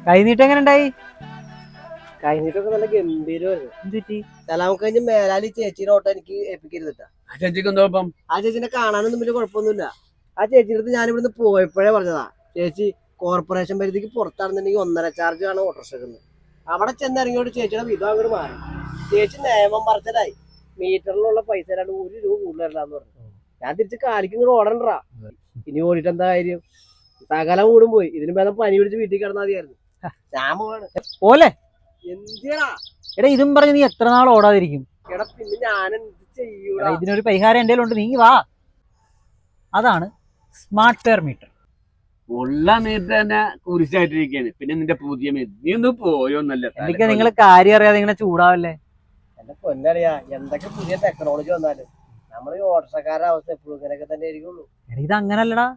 കൈനീട്ടം എങ്ങനെ ഉണ്ടായി? കൈനീട്ടൊക്കെ നല്ല ഗംഭീരമായിരുന്നു. സലാം കഴിഞ്ഞ് മേലാലി ചേച്ചിയുടെ ഓട്ടം എനിക്ക് ഏൽപ്പിക്കരുതിട്ടാ. ആ ചേച്ചിക്ക് എന്താ കുഴപ്പം? ആ ചേച്ചിനെ കാണാനൊന്നും വലിയ കുഴപ്പമൊന്നുമില്ല. ആ ചേച്ചിയുടെ അടുത്ത് ഞാൻ ഇവിടുന്ന് പോയപ്പോഴേ പറഞ്ഞതാ, ചേച്ചി കോർപ്പറേഷൻ പരിധിക്ക് പുറത്താണെന്നുണ്ടെങ്കിൽ 1.5 ചാർജ് ആണ് ഓട്ടോറിക്ഷക്കുന്നത്. അവിടെ ചെന്നിറങ്ങിയോട് ചേച്ചിയുടെ വിധം അങ്ങോട്ട് മാറി. ചേച്ചി നിയമം പറച്ചലായി. മീറ്ററിലുള്ള പൈസ ഒരു രൂപ കൂടുതലാന്ന് പറഞ്ഞു. ഞാൻ തിരിച്ച് കാലിക്ക് ഇങ്ങോട്ട് ഓടണ്ടാ. ഇനി ഓടിയിട്ട് എന്താ കാര്യം? സകലം കൂടും പോയി. ഇതിന് ഭേദം പനി പിടിച്ച് വീട്ടിൽ കിടന്നാൽ മതിയായിരുന്നു. ഞാൻ പോവാണ്. പോലെ എന്തിനാ എടാ ഇതും പറഞ്ഞ് നീ എത്ര നാൾ ഓടാതിരിക്കും? എടാ പിന്നെ ഞാൻ എന്ത് ചെയ്യൂടാ? ഇതിനൊരു പരിഹാരം എന്റെ ഉണ്ട്, നീ വാ. അതാണ് സ്മാർട്ട് ഫെയർ മീറ്റർ. ഉള്ള മീറ്റർ തന്നെ കുരിശായിട്ടിരിക്കാണ്. പിന്നെ നിന്റെ പുതിയ മീറ്റർ നീ ഒന്ന് പോയോന്നല്ല. എനിക്ക് നിങ്ങൾ കാര്യം അറിയാതെ ഇങ്ങനെ ചൂടാവല്ലേ. എന്റെ പൊന്നറിയാ, എന്തൊക്കെ പുതിയ ടെക്നോളജി വന്നാലും നമ്മൾ ഈ ഓട്ടോക്കാരുടെ അവസ്ഥ എപ്പോഴും ഇങ്ങനെയൊക്കെ തന്നെ ആയിരിക്കുള്ളൂ. ഇത് അങ്ങനല്ലടാ.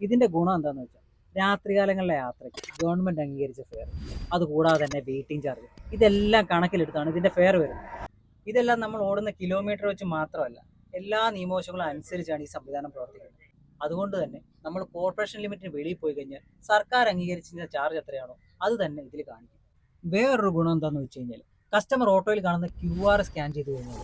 ഇതിന്റെ ഗുണം എന്താന്ന് വെച്ചാൽ രാത്രികാലങ്ങളിലെ യാത്രയ്ക്ക് ഗവൺമെന്റ് അംഗീകരിച്ച ഫെയർ, അതുകൂടാതെ തന്നെ വെയിറ്റിംഗ് ചാർജ്, ഇതെല്ലാം കണക്കിലെടുത്താണ് ഇതിന്റെ ഫെയർ വരുന്നത്. ഇതെല്ലാം നമ്മൾ ഓടുന്ന കിലോമീറ്റർ വെച്ച് മാത്രമല്ല, എല്ലാ നിയമവശങ്ങളും അനുസരിച്ചാണ് ഈ സംവിധാനം പ്രവർത്തിക്കുന്നത്. അതുകൊണ്ട് തന്നെ നമ്മൾ കോർപ്പറേഷൻ ലിമിറ്റിന് വെളിയിൽ പോയി കഴിഞ്ഞാൽ സർക്കാർ അംഗീകരിച്ച ചാർജ് എത്രയാണോ അത് തന്നെ ഇതിൽ കാണിക്കും. വേറൊരു ഗുണം എന്താണെന്ന് വെച്ച് കഴിഞ്ഞാൽ കസ്റ്റമർ ഓട്ടോയിൽ കാണുന്ന QR സ്കാൻ ചെയ്ത് കഴിഞ്ഞാൽ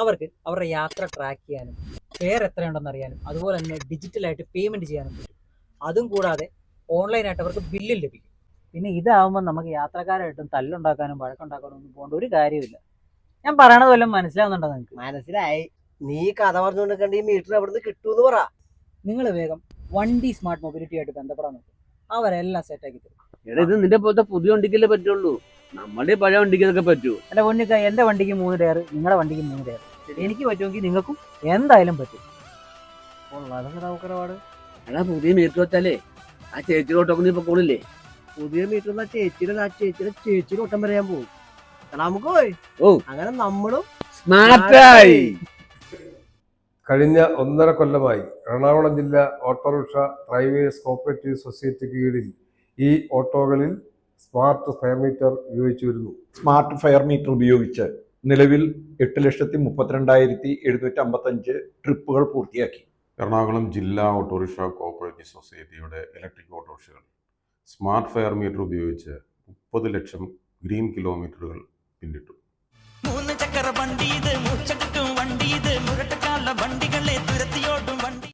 അവർക്ക് അവരുടെ യാത്ര ട്രാക്ക് ചെയ്യാനും ഫെയർ എത്രയുണ്ടെന്ന് അറിയാനും അതുപോലെ തന്നെ ഡിജിറ്റലായിട്ട് പേയ്മെന്റ് ചെയ്യാനും പറ്റും. അതും കൂടാതെ ഓൺലൈനായിട്ട് അവർക്ക് ബില്ലും ലഭിക്കും. പിന്നെ ഇതാവുമ്പോൾ നമുക്ക് യാത്രക്കാരായിട്ടും തല്ലുണ്ടാക്കാനും വഴക്കുണ്ടാക്കാനും ഒന്നും പോകേണ്ട ഒരു കാര്യമില്ല. ഞാൻ പറയണത് വല്ലതും മനസ്സിലാവുന്നുണ്ടോ നിങ്ങൾക്ക്? മനസ്സിലായി. നീ കഥ പറഞ്ഞുകൊണ്ടിരിക്കേണ്ട ഈ മീറ്റർ എവിടുന്ന് കിട്ടൂന്ന് പറ. നിങ്ങൾ വേഗം വണ്ടി സ്മാർട്ട് മൊബിലിറ്റി ആയിട്ട് ബന്ധപ്പെടാൻ നോക്കും. അവരെല്ലാം സെറ്റാക്കി തരും. എടാ ഇത് നിന്റെ പോലത്തെ പുതിയ വണ്ടിക്കല്ലേ പറ്റുള്ളൂ. നമ്മുടെ പഴയ വണ്ടിക്ക് ഇതൊക്കെ പറ്റൂ. അല്ല പൊന്നിക്ക, എന്റെ വണ്ടിക്ക് 3 ടയർ, നിങ്ങളുടെ വണ്ടിക്ക് 3 ടയർ. എനിക്ക് പറ്റുമെങ്കിൽ നിങ്ങൾക്കും എന്തായാലും പറ്റും. എടാ പുതിയ മീറ്റർ വെച്ചാലേ ആ ചേച്ചിയോട്ടൊക്കെ നീ പൊക്കോളില്ലേ. പുതിയ മീറ്റർ ചേച്ചിയുടെ ഒട്ടം വരെ ഞാൻ പോകും. നമുക്ക് പോയി അങ്ങനെ നമ്മളും സ്മാർട്ടായി. കഴിഞ്ഞ 1.5 കൊല്ലമായി എറണാകുളം ജില്ലാ ഓട്ടോറിക്ഷ ഡ്രൈവേഴ്സ് കോപ്പറേറ്റീവ് സൊസൈറ്റിക്ക് കീഴിൽ ഈ ഓട്ടോകളിൽ സ്മാർട്ട് ഫെയർ മീറ്റർ ഉപയോഗിച്ചു വരുന്നു. സ്മാർട്ട് ഫെയർ മീറ്റർ ഉപയോഗിച്ച് നിലവിൽ 8,32,755 ട്രിപ്പുകൾ പൂർത്തിയാക്കി. എറണാകുളം ജില്ലാ ഓട്ടോറിക്ഷ കോപ്പറേറ്റീവ് സൊസൈറ്റിയുടെ ഇലക്ട്രിക് ഓട്ടോറിക്ഷകൾ സ്മാർട്ട് ഫെയർ മീറ്റർ ഉപയോഗിച്ച് 30 ലക്ഷം ഗ്രീൻ കിലോമീറ്ററുകൾ പിന്നിട്ടു. 3 ചക്ര വണ്ടി ഇത്, മുച്ചക്കം വണ്ടി ഇത്, മുരട്ടക്കാല വണ്ടികളെ തുരത്തിയോടും